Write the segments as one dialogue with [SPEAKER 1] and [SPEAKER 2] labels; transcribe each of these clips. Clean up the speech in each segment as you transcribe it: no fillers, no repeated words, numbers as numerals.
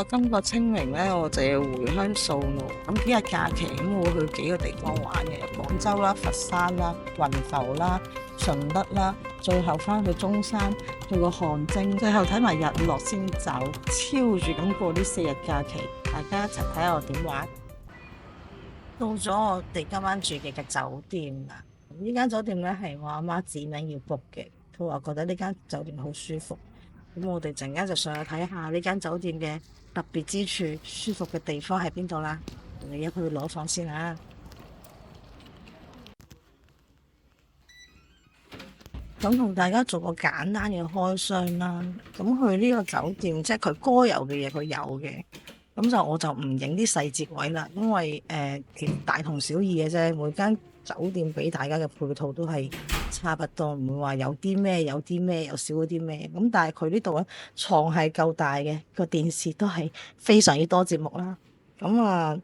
[SPEAKER 1] 今個清明咧，我就要回鄉掃路。咁幾日假期，咁我會去幾個地方玩嘅，廣州啦、佛山啦、雲浮啦、順德啦，最後翻去中山去個汗蒸，最後睇埋日落先走，超住咁過呢4日假期。大家一齊睇下我點玩。到咗我哋今晚住嘅酒店啦，呢間酒店咧係我阿媽指名要 book 嘅，佢話覺得呢間酒店好舒服。咁我哋陣間就上去睇下呢間酒店嘅特別之處、舒服嘅地方喺邊度啦。你入去攞房先啊！咁同大家做個簡單嘅開箱啦。咁去呢個酒店，即係佢該有嘅嘢佢有嘅。咁我就唔影啲細節位啦，因為其實大同小異嘅啫。每間酒店俾大家嘅配套都係差不多，唔會話有啲咩有啲咩，又少咗啲咩。咁但係佢呢度咧，床係夠大嘅，個電視都係非常之多節目啦。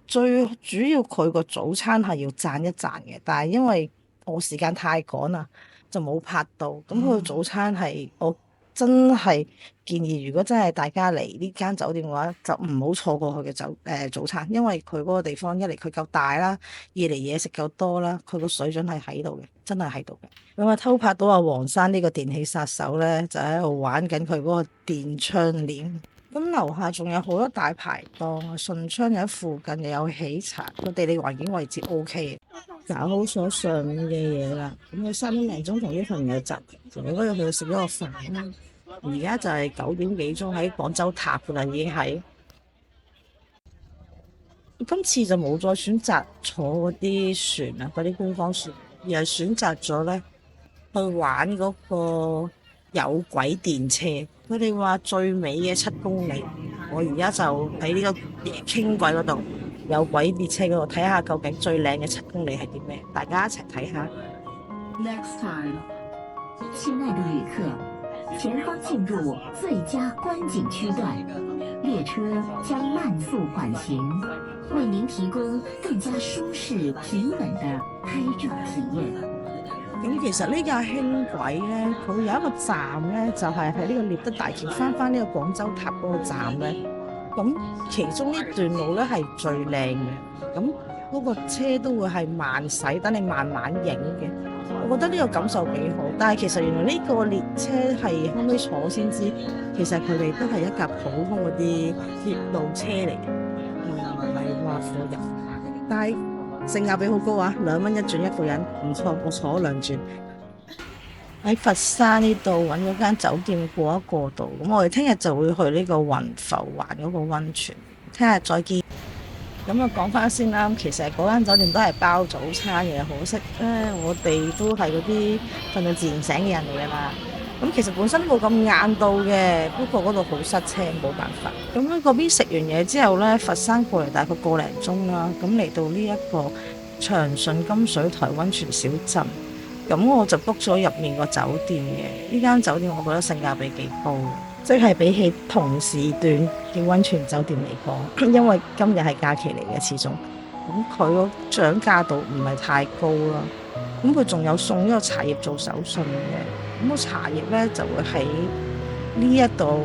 [SPEAKER 1] 最主要佢個早餐係要讚一讚嘅，但係因為我時間太趕啦，就冇拍到。咁佢個早餐係我真係建議，如果真係大家嚟呢間酒店嘅話，就唔好錯過佢嘅早餐，因為佢嗰個地方一嚟佢夠大啦，二嚟嘢食夠多啦，佢個水準係喺度嘅，真係喺度嘅。咁偷拍到阿黃生呢個電器殺手咧，就喺度玩緊佢嗰個電窗簾。咁樓下仲有好多大排檔啊，順昌又喺附近，又有喜茶，個地理環境位置 OK 嘅。搞好咗上面嘅嘢啦，咁佢3點零鐘同啲朋友集，同嗰日去食咗個飯啦。而家就係9點幾鐘喺廣州塔噶啦，已經係。今次就冇再選擇坐嗰啲船啊，嗰啲觀光船，而係選擇咗咧去玩嗰個有軌電車。佢哋話最尾嘅7公里，我而家就喺呢個輕軌嗰度有軌列車嗰度睇下究竟最靚嘅7公里係啲咩，大家一齊睇下。
[SPEAKER 2] Next time， 親愛的旅客，前方進入最佳觀景區段，列車將慢速緩行，為您提供更加舒適平穩的拍照體驗。
[SPEAKER 1] 咁其實呢架輕軌咧，佢有一個站咧，就係喺呢個獵德大橋翻呢個廣州塔嗰個站咧。咁其中呢段路咧係最靚嘅，咁嗰個車都會係慢駛，等你慢慢影嘅。我覺得呢個感受幾好，但係其實原來呢個列車係後尾坐先知，其實佢哋都係一架普通嗰啲鐵路車嚟嘅，唔係話貨人。但係性價比好高啊，2蚊1轉一個人，唔錯，我坐咗2轉。喺佛山呢度揾咗間酒店過一過度，咁我哋聽日就會去呢個雲浮環嗰個溫泉，聽日再見。咁講翻先啦，其實嗰間酒店都係包早餐嘅，可惜我哋都係嗰啲瞓到自然醒嘅人嚟㗎啦。咁其實本身冇咁晏到嘅，不過嗰度好塞車，冇辦法。咁喺嗰邊食完嘢之後呢，佛山過嚟大概個零鐘啦，咁嚟到呢一個長順金水台溫泉小鎮。咁我就 book 咗入面個酒店嘅，呢間酒店我覺得性價比幾高，即係比起同時段嘅溫泉酒店嚟講，因為今日係假期嚟嘅始終，咁佢個漲價度唔係太高啦。咁佢仲有送呢個茶葉做手信嘅，咁個茶葉咧就會喺呢一度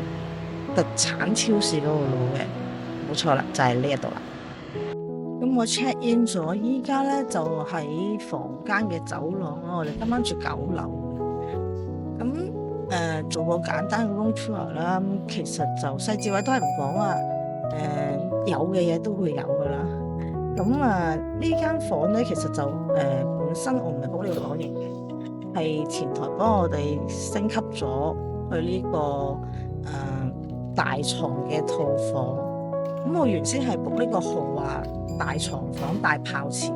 [SPEAKER 1] 特產超市嗰度攞嘅，冇錯啦，就係呢一度啦。咁我 check in 咗，依家咧就喺房間嘅走廊啦。我哋今晚住9樓。咁做個簡單嘅 room tour 啦。其實就細節位都係唔講啊。有嘅嘢都會有噶啦。咁呢間房咧，其實就本身我唔係好了解房型嘅，係前台幫我哋升級咗去呢個大床嘅套房。咁我原先係 book 呢個豪華大床房大泡池，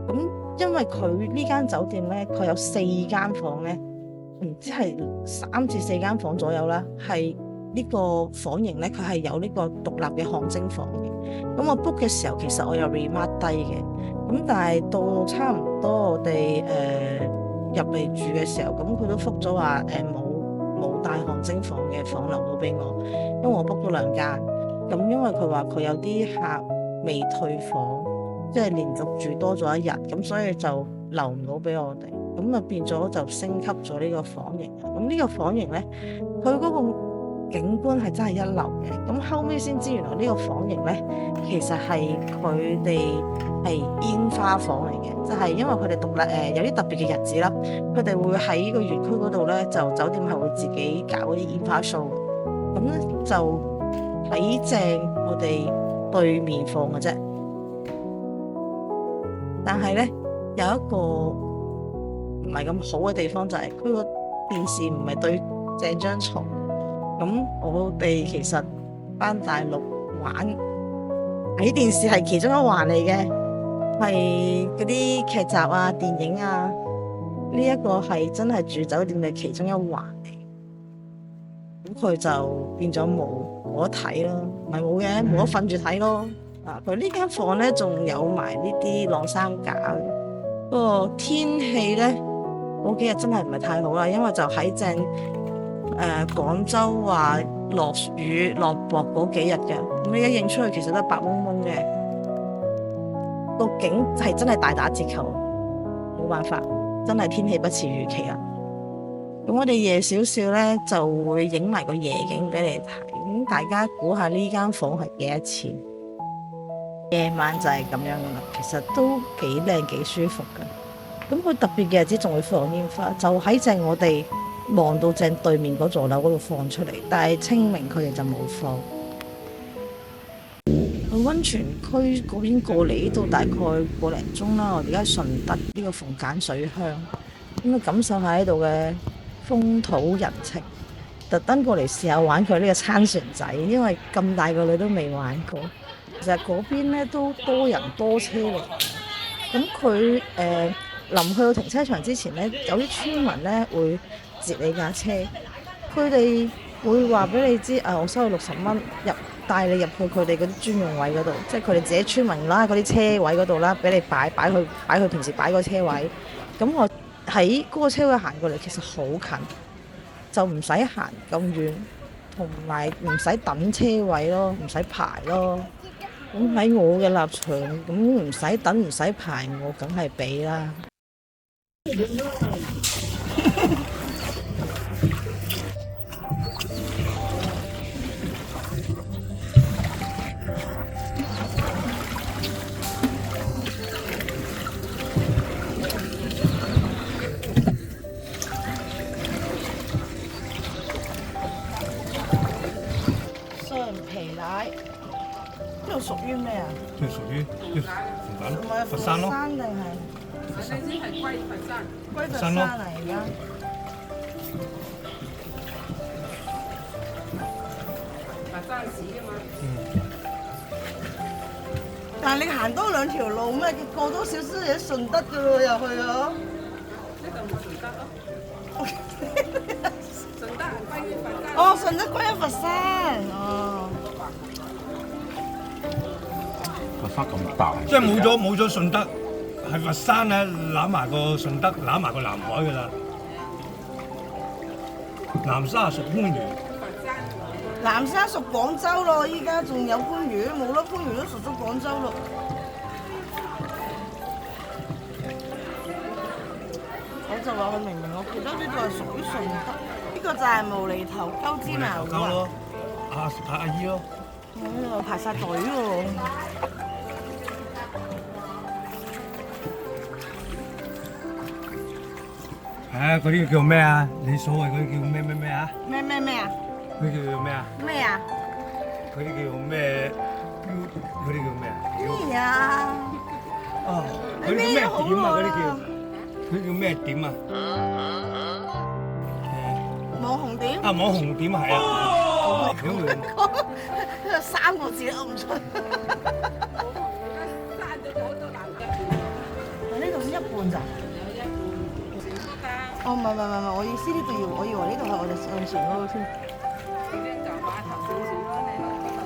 [SPEAKER 1] 咁因為佢呢間酒店咧，佢有4間房咧，唔知係3至4間房左右啦，係呢個房型咧，佢係有呢個獨立嘅汗蒸房嘅。咁我 book 嘅時候，其實我有 remark 低嘅，咁但係到差唔多我哋入嚟住嘅時候，咁佢都覆咗話冇帶汗蒸房嘅房留到俾我，因為我 book 咗2間。咁因為佢話佢有啲客未退房，即係連續住多咗1日，咁所以就留唔到俾我哋，咁變咗就升級咗呢個房型。咁呢個房型咧，佢嗰個景觀係真係一流嘅。咁後尾先知原來呢個房型咧，其實係佢哋係煙花房嚟嘅，就係因為佢哋獨立有啲特別嘅日子啦，佢哋會喺個園區嗰度咧，就酒店係會自己搞嗰啲煙花 show。咁咧就喺正我哋對面放嘅啫，但係咧有一個唔係咁好嘅地方就係佢個電視唔係對正張床。咁我哋其實返大陸玩睇電視係其中一環嚟嘅，係嗰啲劇集啊、電影啊，呢一個係真係住酒店嘅其中一環嚟。咁佢就變咗冇得睇咯，唔係冇嘅，冇得瞓住睇咯。佢呢間房咧仲有埋呢啲晾衫架嘅。不過天氣咧嗰幾日真係唔係太好啦，因為就喺正廣州話落雨落雹嗰幾日嘅。咁你一認出去其實都白蒙蒙嘅，個景係真係大打折扣，冇辦法，真係天氣不似預期啦。咁我哋夜少少咧就會影埋個夜景俾你睇，咁大家估下呢間房係幾多錢？夜晚就係咁樣噶啦，其實都幾靚幾舒服噶。咁佢特別嘅日子仲會放煙花，就喺正我哋望到正對面嗰座樓嗰度放出嚟，但係清明佢哋就冇放。去溫泉區嗰邊過嚟呢度大概個零鐘啦，我哋而家順德呢個逢簡水鄉，咁啊感受下呢度嘅風土人情，特登過嚟試下玩佢呢個撐船仔，因為咁大個女都未玩過。其實嗰邊咧都多人多車嚟，咁佢臨去到停車場之前咧，有啲村民咧會截你架車，佢哋會話俾你知，我收你60蚊帶你入去佢哋嗰啲專用位嗰度，即係佢哋自己村民啦嗰啲車位嗰度啦，俾你擺去平時擺個車位。咁我喺嗰個車位行過嚟，其實好近，就唔使行咁遠，同埋唔使等車位咯，唔使排咯。咁喺我嘅立場，咁唔使等唔使排，我梗係俾啦。雙皮奶。呢度屬於咩啊？
[SPEAKER 3] 呢屬於
[SPEAKER 1] 唔係
[SPEAKER 3] 佛山咯。
[SPEAKER 1] 佛山定係？
[SPEAKER 4] 我哋先係歸佛山，
[SPEAKER 1] 歸佛山嚟而家。
[SPEAKER 4] 佛山市㗎嘛。
[SPEAKER 1] 但係你行多2條路咩？過多少少嘢順德㗎咯，又去咗。
[SPEAKER 4] 呢度冇順德咯。順德係歸於佛山。
[SPEAKER 1] 哦，順德歸於佛山。哦。
[SPEAKER 3] 佛山咁大，即係冇咗順德，係佛山咧攬埋個順德，攬埋個南海㗎啦。南沙屬番禺，
[SPEAKER 1] 南沙屬廣州咯，依家仲有番禺冇咯？番禺都屬咗廣州咯。我就話佢明明我記得呢度係屬於順德，呢個就係無厘頭鳩芝麻糊
[SPEAKER 3] 咯，阿姨咯。
[SPEAKER 1] 哦，排晒隊喎。
[SPEAKER 3] 嗰啲叫咩啊？你所謂嗰啲叫咩啊？
[SPEAKER 1] 咩啊？
[SPEAKER 3] 嗰啲叫咩啊？
[SPEAKER 1] 咩啊？
[SPEAKER 3] 嗰啲叫咩？嗰啲叫咩啊？
[SPEAKER 1] 咩啊？
[SPEAKER 3] 哦，嗰啲叫咩點啊？嗰啲叫咩點啊？
[SPEAKER 1] 網紅點？
[SPEAKER 3] 啊，網紅點係啊！屌你
[SPEAKER 1] ！3個字都噏唔出。
[SPEAKER 4] 刪咗好多男嘅。
[SPEAKER 1] 呢度先一半咋？哦，唔係，我意思呢度要，我以為呢度係我哋上船嗰度添。
[SPEAKER 4] 呢啲就碼頭少少啦，你喺嗰度。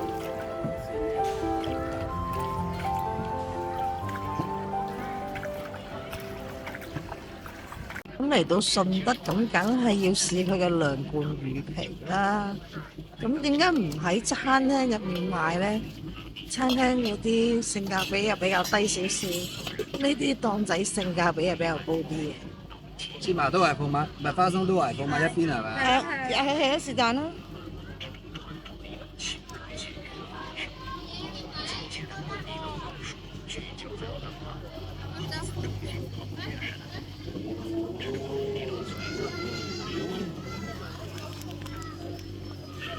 [SPEAKER 1] 咁嚟到順德，咁梗係要試佢嘅涼拌魚皮啦。咁點解唔喺餐廳入面買呢？餐廳嗰啲性價比又比較低少少，呢啲檔仔性價比又比較高啲嘅。
[SPEAKER 5] 芝麻都係放埋，唔係花生都係放埋一邊係咪？
[SPEAKER 1] 係啊，是但啦。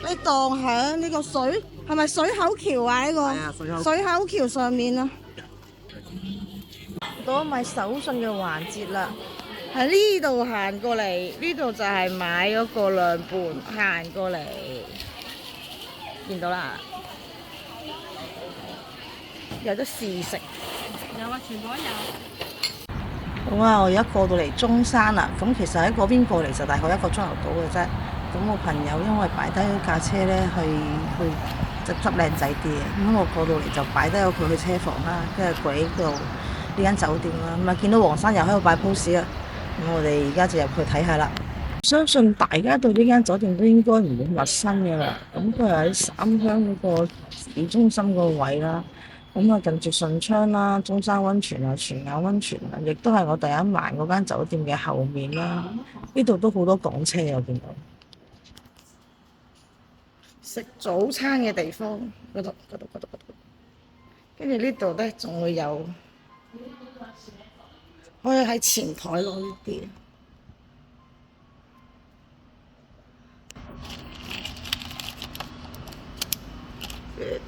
[SPEAKER 1] 你當喺呢個水係咪水口橋啊？呢、個
[SPEAKER 5] 係啊，
[SPEAKER 1] 水口橋上面啊，到買手信嘅環節啦。喺呢度行過嚟，呢度就係買嗰個涼拌，行過嚟見到啦，有得試食。
[SPEAKER 4] 有啊，全部都有。
[SPEAKER 1] 好啊，我而家過到嚟中山啦。咁其實喺嗰邊過嚟就大概1個鐘頭到嘅啫。咁我朋友因為擺低架車咧，去執靚仔啲嘅，咁我過到嚟就擺低咗佢去車房啦，跟住過呢度呢間酒店啦。咁啊見到黃生又喺度擺 pose 啊，咁我哋而家就入去睇下啦。相信大家對呢間酒店都應該唔會陌生嘅啦。咁佢係喺三鄉嗰個市中心個位啦。咁啊，近住順昌啦、中山溫泉啊、全雅溫泉啊，亦都係我第一晚嗰間酒店嘅後面啦。呢度都好多港車啊，我見到。食早餐嘅地方嗰度，跟住呢度咧仲會有，可以喺前台攞呢啲。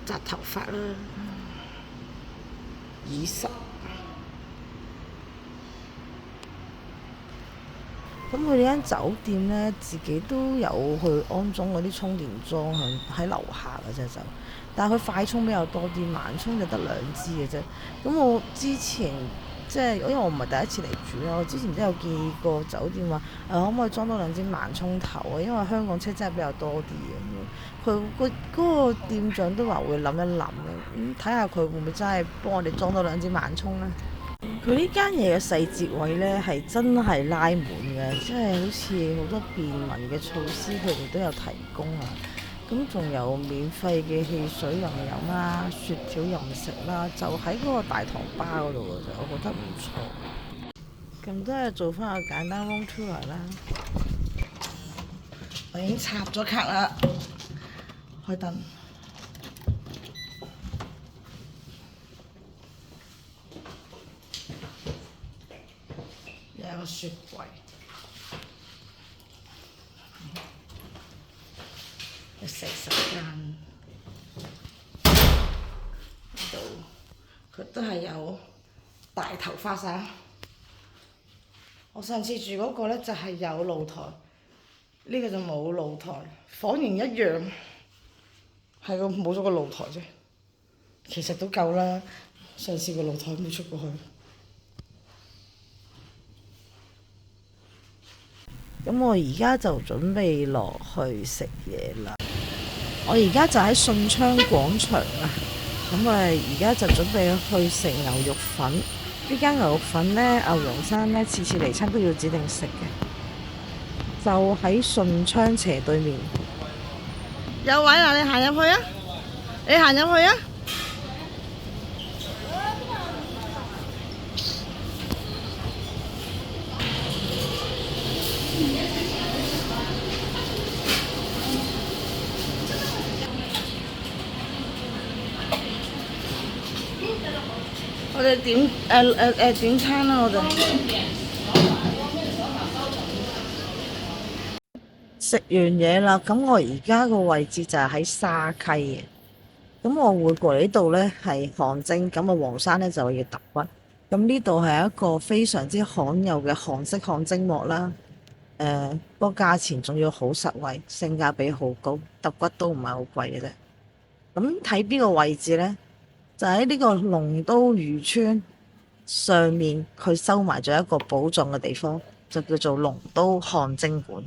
[SPEAKER 1] 紮頭髮啦，耳塞。咁佢呢間酒店咧，自己都有去安裝嗰啲充電樁喺樓下嘅啫就，但係佢快充比較多啲，慢充就得2支嘅啫。咁我之前即係因為我唔係第一次嚟住啦，我之前都有見過酒店話可唔可以裝多2支慢充頭啊？因為香港車真係比較多啲嘅。佢嗰個店長都話會諗一諗嘅，咁睇下佢會唔會真係幫我哋裝多2支慢充咧？佢呢間嘢嘅細節位咧係真係拉滿嘅，即係好似好多便民嘅措施佢哋都有提供啊。咁仲有免費嘅汽水任飲啦、雪條任食啦，就喺嗰個大堂吧嗰度嘅啫，我覺得唔錯。咁都係做翻個簡單 room tour 啦。我已經插咗卡啦，開燈。有個雪櫃，有洗手間，度佢都係有大頭花灑。我上次住嗰個咧就係有露台，呢個就冇露台，房型一樣，係個冇咗個露台啫。其實都夠啦，上次個露台冇出過去。咁我而家就準備落去食嘢啦。我而家就喺順昌廣場啊。咁我而家就準備去食牛肉粉。呢間牛肉粉呢，阿黃生呢次次嚟親都要指定食嘅。就喺順昌斜對面。有位啦，你行入去啊！你行入去啊！我哋點餐啦，我哋食完嘢啦。咁我而家個位置就係喺沙溪嘅。咁我會過嚟呢度呢係汗蒸，咁啊黃生呢就要揼骨。咁呢度係一個非常之罕有嘅韓式汗蒸幕啦。個價錢仲要好實惠，性價比好高，揼骨都唔係好貴嘅啫。咁睇邊個位置呢？就喺呢個龍都漁村上面，佢收埋咗一個寶藏嘅地方，就叫做龍都汗蒸館。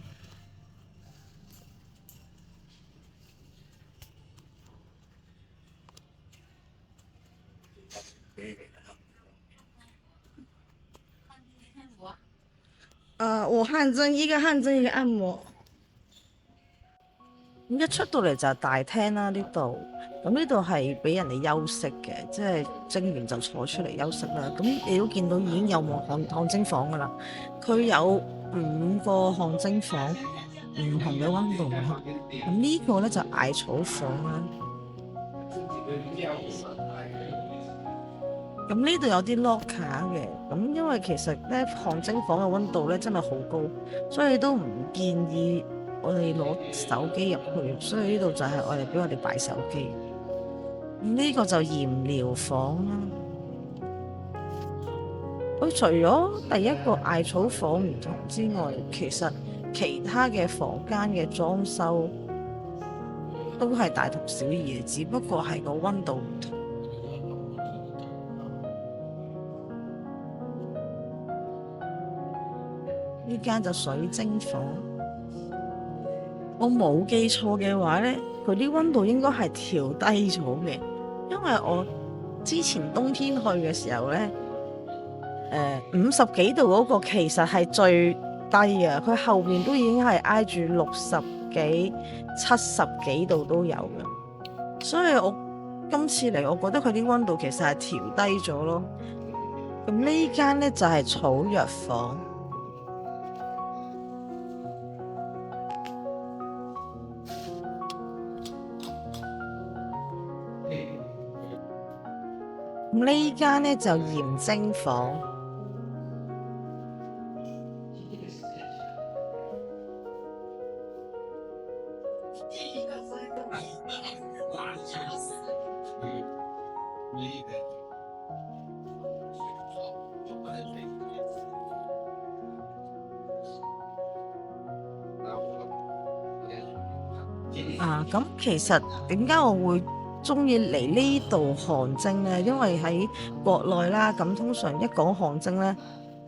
[SPEAKER 1] 我汗蒸一個汗蒸一個按摩。咁一出到嚟就係大廳啦，呢度。咁呢度係俾人哋休息嘅，即係蒸完就坐出嚟休息啦。咁你都見到已經有汗蒸房噶啦，佢有5個汗蒸房，唔同嘅溫度。咁呢個咧就艾草房啦。咁呢度有啲 locker 嘅，咁因為其實咧汗蒸房嘅溫度咧真係好高，所以都唔建議我哋攞手機入去，所以呢度就係我哋俾我哋擺手機。呢個就鹽療房啦。佢除咗第一個艾草房唔同之外，其實其他嘅房間嘅裝修都係大同小異嘅，只不過係個溫度唔同。呢間就水晶房，我冇記錯嘅話呢，佢啲溫度應該係調低咗嘅，因為我之前冬天去嘅時候呢，50幾度嗰個其實係最低啊，佢後面都已經係挨住60幾、70幾度都有嘅，所以我今次嚟，我覺得佢啲溫度其實係調低咗咯。咁呢間呢，就係草藥房。呢間呢就鹽蒸房，咁其實點解我會中意嚟呢度汗蒸呢？因為喺國內啦，咁通常一講汗蒸呢，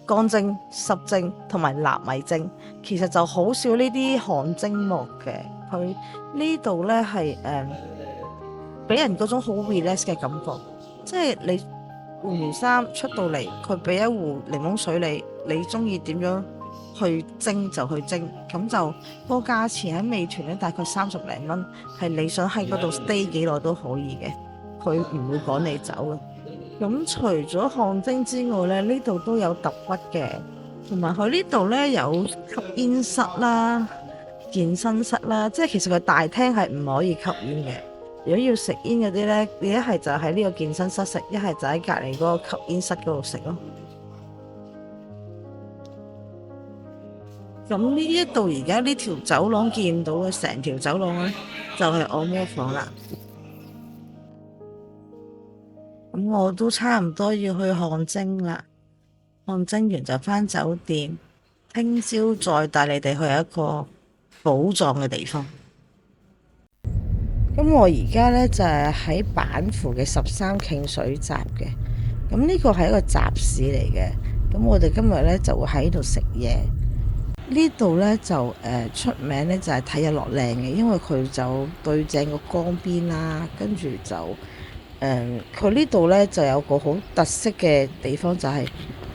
[SPEAKER 1] 乾蒸、濕蒸同埋納米蒸，其實就好少呢啲汗蒸幕嘅。佢呢度呢係俾人嗰種好 relax 嘅感覺，即係你換完衫出到嚟，佢俾一壺檸檬水你中意點樣去蒸就去蒸，咁就個價錢喺美團咧大概30零蚊，係你想喺嗰度 stay 幾耐都可以嘅，佢唔會趕你走嘅。咁除咗汗蒸之外咧，呢度都有揼骨嘅，同埋佢呢度咧有吸煙室啦、健身室啦，即係其實佢大廳係唔可以吸煙嘅。如果要食煙嗰啲咧，你一係就喺呢個健身室食，一係就喺隔離嗰個吸煙室嗰度食咯。咁呢一度而家呢條走廊見到嘅成條走廊咧，就係按摩房啦。咁我都差唔多要去汗蒸啦，汗蒸完就返酒店，聽朝再帶你哋去一個寶藏嘅地方。咁我而家呢，就係喺板湖嘅13徑水閘嘅，咁呢個係一個集市嚟嘅。咁我哋今日呢，就會喺度食嘢。呢度呢，就出名呢，就係睇日落靚嘅，因為佢就對正個江邊啦，跟住就佢呢度呢，就有個好特色嘅地方，就係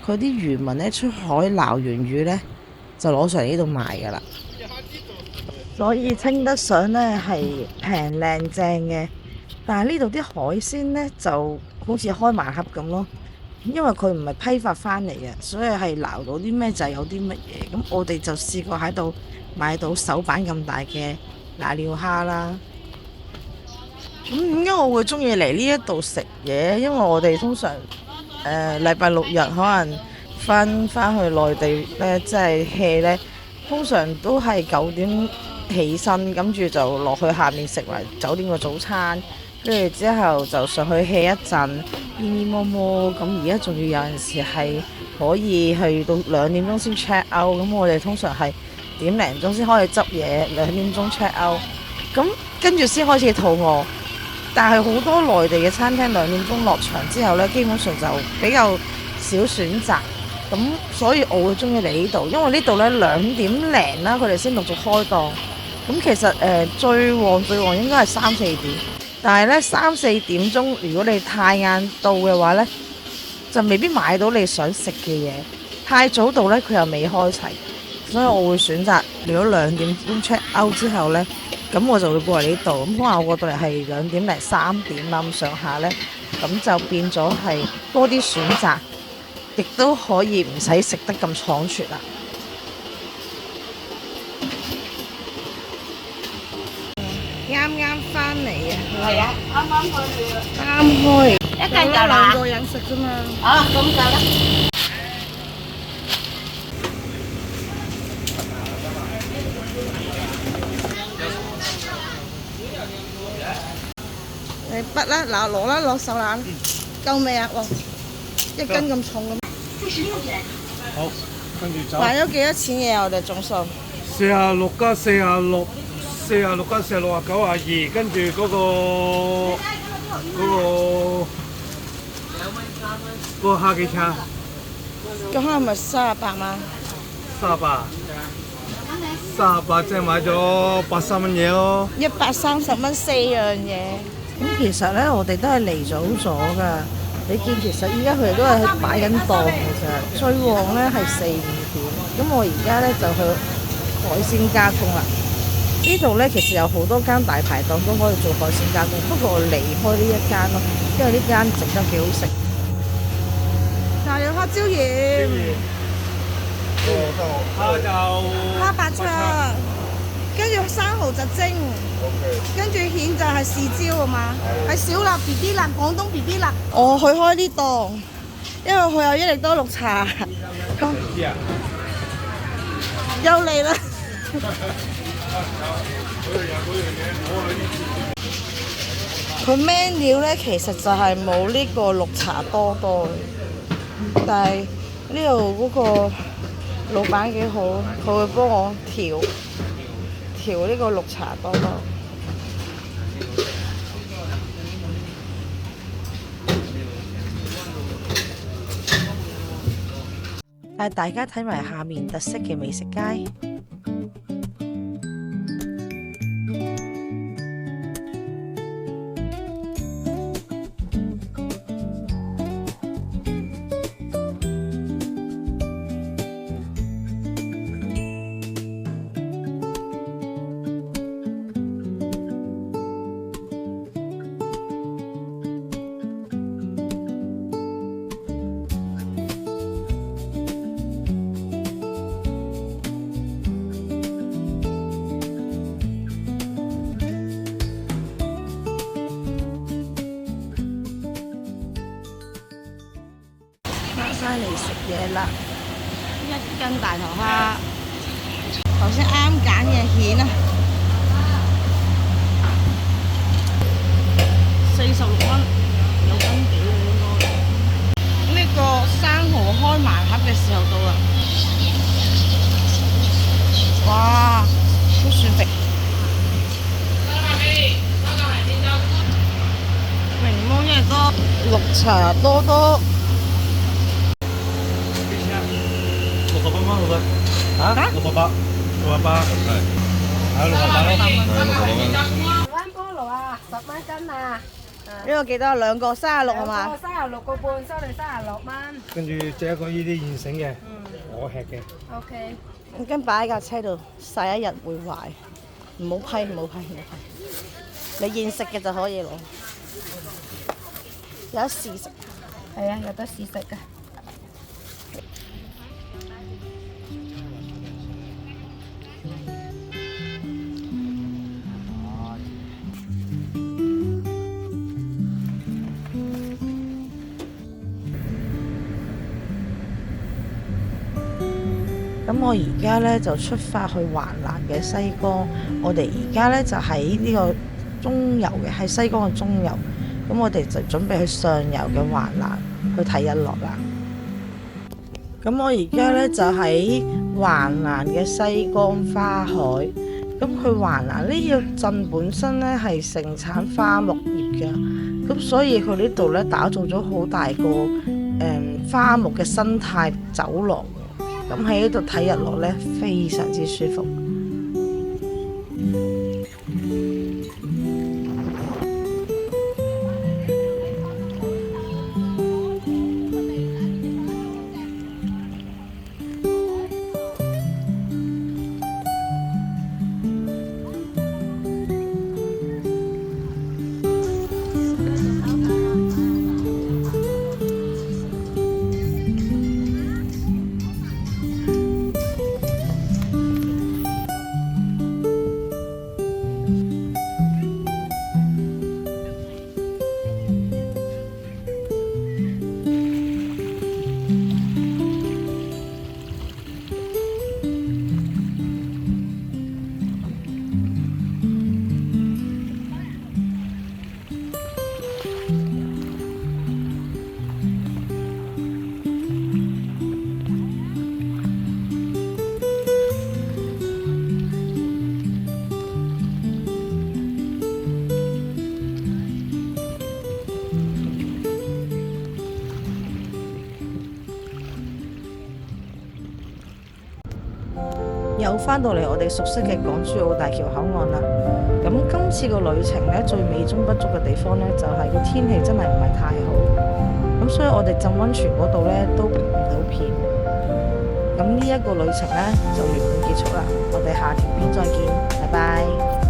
[SPEAKER 1] 佢啲漁民呢，出海撈完魚呢，就攞上嚟呢度賣噶啦，所以稱得上呢係平靚正嘅。但係呢度啲海鮮呢，就好似開盲盒咁咯。因為佢唔係批發翻嚟嘅，所以係撈到啲咩就有啲乜嘢。咁我哋就試過喺度買到手板咁大嘅瀨尿蝦啦。咁點解我會中意嚟呢一度食嘢？因為我哋通常禮拜六日可能翻去內地咧，即係 hea 咧，通常都係9點起身，跟住就落去下面食埋酒店嘅早餐。跟住之後就上去 hea 一陣，咪咪摸摸。咁而家仲要有陣時係可以去到2點鐘先 check out。咁我哋通常係1點零鐘先開始執嘢，2點鐘 check out。咁跟住先開始肚餓。但係好多內地嘅餐廳2點鐘落場之後呢，基本上就比較少選擇。咁所以我會中意嚟呢度，因為呢度呢2點零啦，佢哋先陸續開檔。咁其實最旺應該係3、4點。但係咧3、4點鐘，如果你太晏到嘅話呢，就未必買到你想食嘅嘢。太早到呢，佢又未開齊，所以我會選擇如果2點鐘 check out 之後呢，咁我就會過嚟呢度。咁可能我過到嚟係2點零3點啦咁上下呢，咁就變咗係多啲選擇，亦都可以唔使食得咁倉促啦。啱翻嚟啊！
[SPEAKER 5] 係啊，
[SPEAKER 1] 啱開，
[SPEAKER 5] 一斤夠啦
[SPEAKER 1] 兩個人食啫嘛。
[SPEAKER 5] 啊，咁夠啦。
[SPEAKER 1] 你筆啦，嗱攞啦，攞手攬，夠未啊？哇，1斤咁重嘅咩？
[SPEAKER 3] 好，跟住走。
[SPEAKER 1] 買咗幾多錢嘢啊？我哋總數
[SPEAKER 3] 46加46，46加46啊92，跟住嗰個蝦幾錢啊
[SPEAKER 1] 咁係咪38蚊
[SPEAKER 3] ？38，即係買咗83蚊嘢咯。
[SPEAKER 1] ？130蚊4樣嘢。咁其實咧，我哋都係嚟早咗㗎。你見其實依家佢哋都係擺緊檔嘅啫，最旺咧係4、5點。咁我而家咧就去海鮮加工啦。呢度咧其實有好多間大排檔都可以做海鮮加工，不過我離開呢一間咯，因為呢間整得幾好食。嗱，有黑椒鹽、
[SPEAKER 3] 蝦就
[SPEAKER 1] 蝦白灼，跟住生蠔就蒸，跟住蜆就係豉椒啊嘛，係小辣 BB 辣，廣東 BB 辣。我去開呢檔，因為佢有益力多綠茶。又嚟啦！佢 menu 咧其實就係冇呢個綠茶多多嘅，但係呢度嗰個老闆幾好，佢會幫我調呢個綠茶多多。帶大家睇埋下面特色嘅美食街。翻嚟食嘢啦！1斤大頭蝦，頭先啱揀嘅蜆啊，46蚊，2斤幾喎應該。呢個生蠔開盲盒嘅時候到啦！哇，都算肥。檸檬一多，綠茶多多。
[SPEAKER 3] 68蚊好嘅。嚇？68，係。係68咯。
[SPEAKER 5] 灣菠蘿啊，10蚊斤啊。
[SPEAKER 1] 呢個幾多？2個36係嘛
[SPEAKER 5] ？36個半，收你36蚊。
[SPEAKER 3] 跟住借一個呢啲現成嘅，我吃嘅。
[SPEAKER 5] OK。
[SPEAKER 1] 咁跟擺喺架車度曬一日會壞，唔好批。你現食嘅就可以攞，有得試食。
[SPEAKER 5] 係啊，有得試食㗎。
[SPEAKER 1] 咁我而家咧就出發去橫欄嘅西江，我哋而家咧就喺呢個中游嘅，喺西江嘅中游。咁我哋就準備去上游嘅橫欄去睇日落啦。咁我而家咧就喺橫欄嘅西江花海。咁佢橫欄呢個鎮本身咧係盛產花木業嘅，咁所以佢呢度咧打造咗好大個花木嘅生態走廊。咁喺呢度睇日落咧，非常之舒服。又翻到嚟我哋熟悉嘅港珠澳大橋口岸啦。咁今次個旅程咧，最美中不足嘅地方咧，就係個天氣真係唔係太好。咁所以我哋浸溫泉嗰度咧都拍唔到片。咁呢一個旅程咧就完滿結束啦。我哋下條片再見，拜拜。